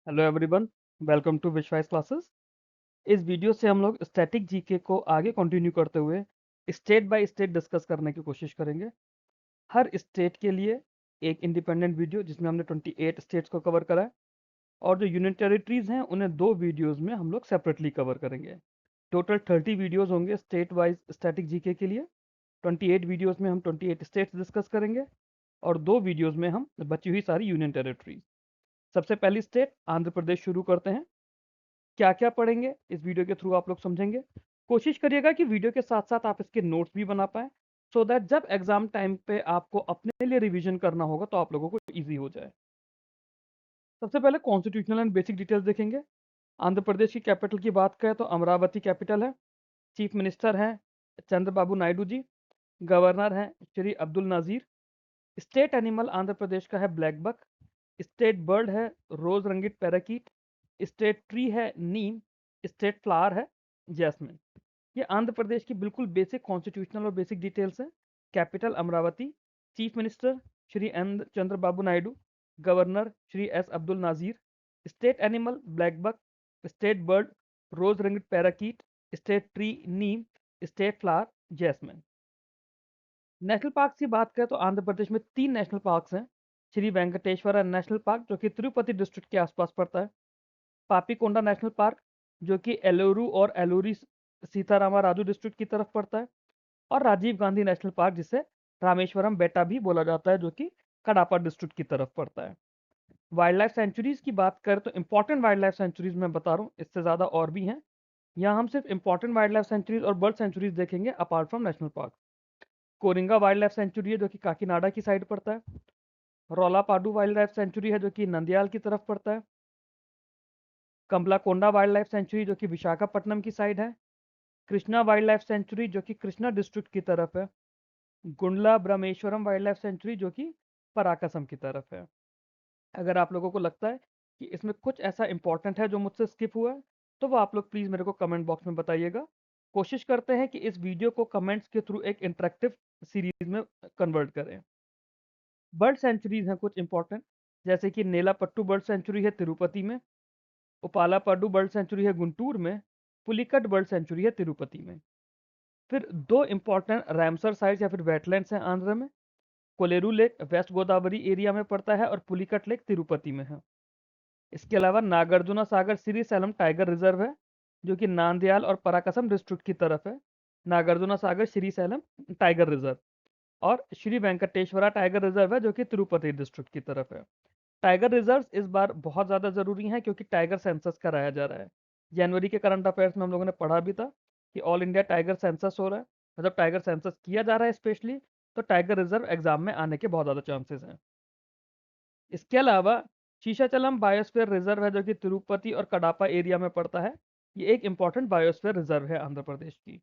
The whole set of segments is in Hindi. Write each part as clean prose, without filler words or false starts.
हेलो एवरीवन, वेलकम टू विश्वास क्लासेस। इस वीडियो से हम लोग स्टैटिक जीके को आगे कंटिन्यू करते हुए स्टेट बाय स्टेट डिस्कस करने की कोशिश करेंगे। हर स्टेट के लिए एक इंडिपेंडेंट वीडियो जिसमें हमने 28 स्टेट्स को कवर करा है, और जो यूनियन टेरिटरीज हैं उन्हें दो वीडियोस में हम लोग सेपरेटली कवर करेंगे। टोटल 30 वीडियोस होंगे स्टेट वाइज स्टैटिक जीके के लिए। 28 वीडियोस में हम 28 स्टेट्स डिस्कस करेंगे और दो वीडियोस में हम बची हुई सारी यूनियन टेरिटरीज। सबसे पहली स्टेट आंध्र प्रदेश शुरू करते हैं। क्या क्या पढ़ेंगे इस वीडियो के थ्रू आप लोग समझेंगे। कोशिश करिएगा कि वीडियो के साथ साथ आप इसके नोट्स भी बना पाएं, सो दैट जब एग्जाम टाइम पे आपको अपने लिए रिवीजन करना होगा तो आप लोगों को इजी हो जाए। सबसे पहले कॉन्स्टिट्यूशनल एंड बेसिक डिटेल्स देखेंगे। आंध्र प्रदेश की कैपिटल की बात करें तो अमरावती कैपिटल है। चीफ मिनिस्टर हैं चंद्रबाबू नायडू जी। गवर्नर हैं श्री अब्दुल नाजीर। स्टेट एनिमल आंध्र प्रदेश का है ब्लैक बक। स्टेट बर्ड है rose ringed parakeet. State tree है नीम। स्टेट फ्लावर है जैस्मिन। ये आंध्र प्रदेश की बिल्कुल बेसिक कॉन्स्टिट्यूशनल और बेसिक डिटेल्स हैं। Capital Amaravati. Chief minister Shri N Chandrababu Naidu. Governor Shri S Abdul Nazeer. State animal black buck. State bird रोज रंगित पैराकीट। स्टेट ट्री नीम। State flower jasmine. National park की बात करें तो आंध्र प्रदेश में 3 नेशनल पार्क्स हैं। श्री वेंकटेश्वरा नेशनल पार्क जो कि तिरुपति डिस्ट्रिक्ट के आसपास पड़ता है। पापीकोंडा नेशनल पार्क जो कि एलोरू और एलोरी सीतारामा राजू डिस्ट्रिक्ट की तरफ पड़ता है। और राजीव गांधी नेशनल पार्क जिसे रामेश्वरम बेटा भी बोला जाता है जो कि कडापा डिस्ट्रिक्ट की तरफ पड़ता है। वाइल्ड लाइफ सेंचुरीज की बात करें तो इंपॉर्टेंट वाइल्ड लाइफ सेंचुरीज मैं बता रहा हूँ, इससे ज़्यादा और भी हैं। यहाँ हम सिर्फ इंपॉर्टेंट वाइल्ड लाइफ सेंचुरीज और बर्ड सेंचुरीज देखेंगे apart from national park. Coringa wild life sanctuary है जो कि काकीनाडा की साइड पड़ता है। रोलापाडू वाइल्ड लाइफ सेंचुरी है जो कि नंदयाल की तरफ पड़ता है। कमलाकोंडा वाइल्ड लाइफ सेंचुरी जो कि विशाखापट्टनम की साइड है। कृष्णा वाइल्ड लाइफ सेंचुरी जो कि कृष्णा डिस्ट्रिक्ट की तरफ है। Gundla Brahmeswaram wild life sanctuary जो कि पराकसम की तरफ है। अगर आप लोगों को लगता है कि इसमें कुछ ऐसा इंपॉर्टेंट है जो मुझसे स्किप हुआ है तो वो आप लोग प्लीज़ मेरे को कमेंट बॉक्स में बताइएगा। कोशिश करते हैं कि इस वीडियो को कमेंट्स के थ्रू एक इंटरेक्टिव सीरीज में कन्वर्ट करें। बर्ड सेंचुरीज हैं कुछ इंपॉर्टेंट, जैसे कि नेलापट्टू बर्ड सेंचुरी है तिरुपति में। उपालापाडू बर्ड सेंचुरी है गुंटूर में। पुलिकट बर्ड सेंचुरी है तिरुपति में। फिर दो इंपॉर्टेंट रैमसर साइट्स या फिर वेटलैंड्स हैं आंध्र में। Kolleru lake west Godavari area में पड़ता है और पुलिकट लेक तिरुपति में है। इसके अलावा नागार्जुना सागर श्री सैलम टाइगर रिजर्व है जो कि नांदयाल और पराकसम डिस्ट्रिक्ट की तरफ है। नागार्जुना सागर श्री सैलम टाइगर रिजर्व। और श्री वेंकटेश्वरा टाइगर रिजर्व है जो कि तिरुपति डिस्ट्रिक्ट की तरफ है। टाइगर रिजर्व इस बार बहुत ज़्यादा ज़रूरी हैं क्योंकि टाइगर सेंसस कराया जा रहा है। जनवरी के करंट अफेयर्स में हम लोगों ने पढ़ा भी था कि ऑल इंडिया टाइगर सेंसस हो रहा है। मतलब टाइगर सेंसस किया जा रहा है स्पेशली, तो टाइगर रिजर्व एग्जाम में आने के बहुत ज़्यादा चांसेस हैं। इसके अलावा शीशाचलम बायोस्फीयर रिजर्व है जो कि तिरुपति और कडापा एरिया में पड़ता है। ये एक इंपॉर्टेंट बायोस्फीयर रिजर्व है आंध्र प्रदेश की।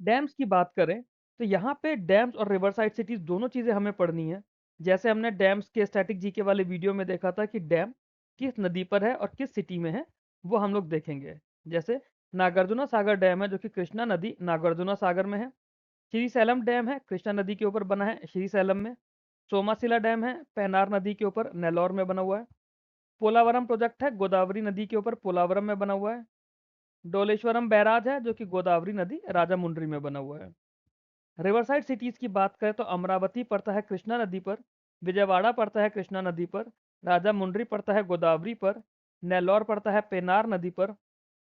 डैम्स की बात करें तो यहाँ पे डैम्स और रिवर साइड सिटीज दोनों चीज़ें हमें पढ़नी है। जैसे हमने डैम्स के स्टैटिक जीके वाले वीडियो में देखा था कि डैम किस नदी पर है और किस सिटी में है, वो हम लोग देखेंगे। जैसे नागार्जुना सागर डैम है जो कि कृष्णा नदी नागार्जुना सागर में है। श्री सैलम डैम है कृष्णा नदी के ऊपर बना है श्री सैलम में। सोमासिला डैम है पेनार नदी के ऊपर नेल्लौर में बना हुआ है। पोलावरम प्रोजेक्ट है गोदावरी नदी के ऊपर पोलावरम में बना हुआ है। डोलेश्वरम बैराज है जो कि गोदावरी नदी राजामुंड्री में बना हुआ है। रिवरसाइड सिटीज की बात करें तो अमरावती पड़ता है कृष्णा नदी पर। विजयवाड़ा पड़ता है कृष्णा नदी पर। राजामुंड्री पड़ता है गोदावरी पर। नेल्लौर पड़ता है पेनार नदी पर।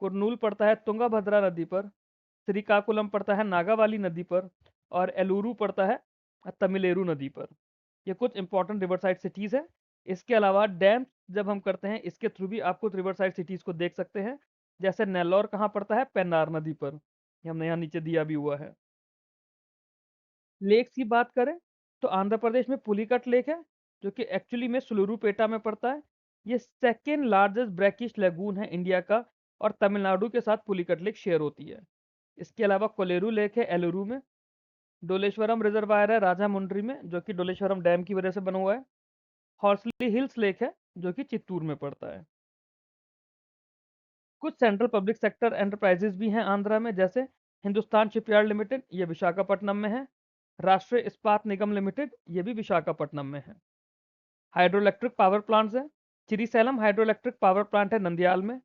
कुर्नूल पड़ता है तुंगभद्रा नदी पर। श्रीकाकुलम पड़ता है नागावाली नदी पर। और एलुरु पड़ता है तमिलेरु नदी पर। ये कुछ इंपॉर्टेंट रिवर साइड सिटीज़ है। इसके अलावा डैम जब हम करते हैं इसके थ्रू भी आप कुछ रिवर साइड सिटीज़ को देख सकते हैं। जैसे नेल्लौर कहाँ पड़ता है पेन्नार नदी पर, ये हमने यहाँ नीचे दिया भी हुआ है। लेक्स की बात करें तो आंध्र प्रदेश में पुलिकट लेक है जो कि एक्चुअली में सुलूरुपेटा में पड़ता है। ये सेकेंड लार्जेस्ट ब्रैकिश लेगून है इंडिया का और तमिलनाडु के साथ पुलिकट लेक शेयर होती है। इसके अलावा कोलेरू लेक है एलुरु में। डोलेश्वरम रिजर्वायर है राजामुंड्री में जो कि डोलेश्वरम डैम की वजह से बना हुआ है। हॉर्सली हिल्स लेक है जो कि चित्तूर में पड़ता है। कुछ सेंट्रल पब्लिक सेक्टर एंटरप्राइजेज भी हैं आंध्रा में, जैसे हिंदुस्तान शिपयार्ड लिमिटेड, ये विशाखापट्टनम में है। राष्ट्रीय इस्पात निगम लिमिटेड, ये भी विशाखापट्टनम में है। हाइड्रोइलेक्ट्रिक पावर प्लांट्स हैं Srisailam hydro electric power plant है नंदयाल में।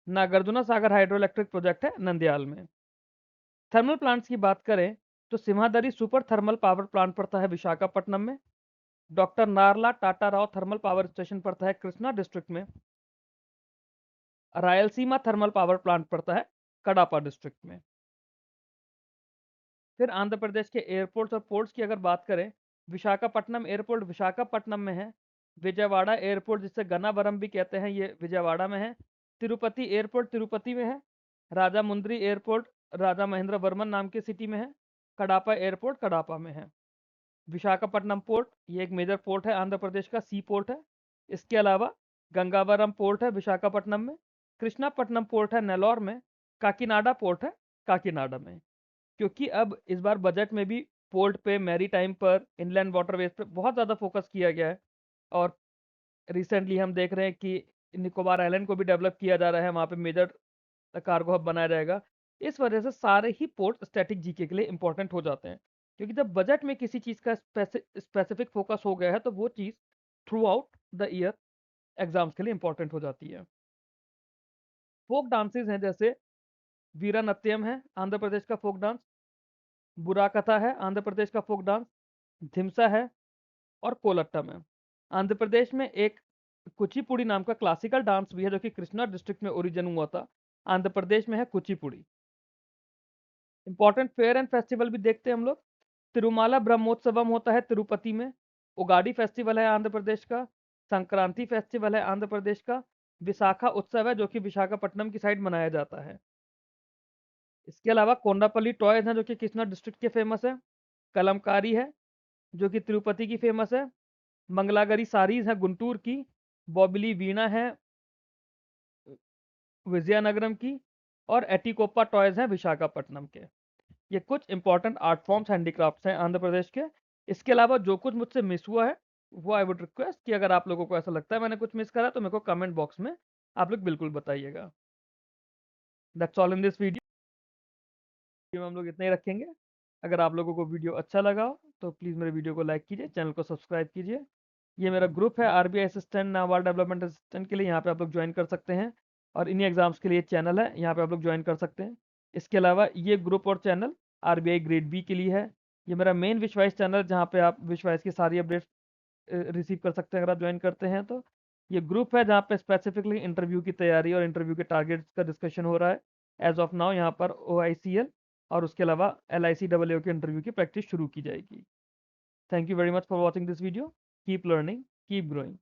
नागार्जुना सागर हाइड्रो इलेक्ट्रिक प्रोजेक्ट है नंदयाल में। थर्मल प्लांट्स की बात करें तो सिम्हादरी सुपर थर्मल पावर प्लांट पड़ता है विशाखापट्टनम में। डॉक्टर नारला Tata Rao thermal power station पड़ता है कृष्णा डिस्ट्रिक्ट में। रायलसीमा थर्मल पावर प्लांट पड़ता है कडापा डिस्ट्रिक्ट में। फिर आंध्र प्रदेश के एयरपोर्ट्स और पोर्ट्स की अगर बात करें, विशाखापट्टनम एयरपोर्ट विशाखापट्टनम में है। विजयवाड़ा एयरपोर्ट जिसे गन्नावरम भी कहते हैं, ये विजयवाड़ा में है। तिरुपति एयरपोर्ट तिरुपति में है। राजा मुंद्री एयरपोर्ट राजा महेंद्र वर्मन नाम की सिटी में है। कडापा एयरपोर्ट कडापा में है। विशाखापट्टनम पोर्ट ये एक मेजर पोर्ट है, आंध्र प्रदेश का सी पोर्ट है। इसके अलावा गंगावरम पोर्ट है विशाखापट्टनम में। कृष्णापट्टनम पोर्ट है नेल्लोर में। काकीनाडा पोर्ट है काकीनाडा में। क्योंकि अब इस बार बजट में भी पोर्ट पे, मैरी टाइम पर, इनलैंड वाटरवेज पे बहुत ज़्यादा फोकस किया गया है। और रिसेंटली हम देख रहे हैं कि निकोबार आइलैंड को भी डेवलप किया जा रहा है, वहाँ पे मेजर कार्गो हब बनाया जाएगा। इस वजह से सारे ही पोर्ट स्टैटिक जीके के लिए इंपॉर्टेंट हो जाते हैं, क्योंकि जब बजट में किसी चीज़ का स्पेसिफिक फोकस हो गया है तो वो चीज़ throughout the year exams के लिए इंपॉर्टेंट हो जाती है। फोक डांसेस हैं जैसे वीरानत्यम है आंध्र प्रदेश का फोक डांस। बुरा कथा है आंध्र प्रदेश का फोक डांस। धिमसा है और कोलट्टम है। आंध्र प्रदेश में एक कुचिपुड़ी नाम का क्लासिकल डांस भी है जो कि कृष्णा डिस्ट्रिक्ट में ओरिजिन हुआ था। आंध्र प्रदेश में है Kuchipudi. Important fair and festival भी देखते हैं हम लोग। तिरुमाला ब्रह्मोत्सवम होता है तिरुपति में। उगाड़ी फेस्टिवल है आंध्र प्रदेश का। संक्रांति फेस्टिवल है आंध्र प्रदेश का। विशाखा उत्सव है जो कि विशाखापट्टनम की साइड मनाया जाता है। इसके अलावा कोंडापल्ली टॉयज हैं जो कि कृष्णा डिस्ट्रिक्ट के फेमस है। कलमकारी है जो कि तिरुपति की फेमस है। मंगलागरी साड़ीज है गुंटूर की। बॉबिली वीणा है विजयनगरम की। और एटिकोपा टॉयज हैं विशाखापट्टनम के। ये कुछ इंपॉर्टेंट आर्ट फॉर्म्स हैंडीक्राफ्ट्स हैं आंध्र प्रदेश के। इसके अलावा जो कुछ मुझसे मिस हुआ है वो आई वुड रिक्वेस्ट कि अगर आप लोगों को ऐसा लगता है मैंने कुछ मिस करा तो मेरे को कमेंट बॉक्स में आप लोग बिल्कुल बताइएगा। That's all in this video में हम लोग इतना ही रखेंगे। अगर आप लोगों को वीडियो अच्छा लगा हो तो प्लीज़ मेरे वीडियो को लाइक कीजिए, चैनल को सब्सक्राइब कीजिए। ये मेरा ग्रुप है RBI assistant NABARD development assistant के लिए, यहाँ पे आप लोग ज्वाइन कर सकते हैं। और इन्हीं एग्जाम्स के लिए चैनल है, यहाँ पे आप लोग ज्वाइन कर सकते हैं। इसके अलावा ये ग्रुप और चैनल आरबीआई ग्रेड बी के लिए है। ये मेरा मेन विश्वास चैनल जहाँ पे आप विश्वास की सारी अपडेट्स रिसीव कर सकते हैं अगर आप ज्वाइन करते हैं तो। ये ग्रुप है जहाँ पे स्पेसिफिकली इंटरव्यू की तैयारी और इंटरव्यू के टारगेट्स का डिस्कशन हो रहा है। एज ऑफ नाउ यहाँ पर OICL और उसके अलावा LICAA के इंटरव्यू की प्रैक्टिस शुरू की जाएगी। Thank you very much for watching this video. Keep learning, keep growing.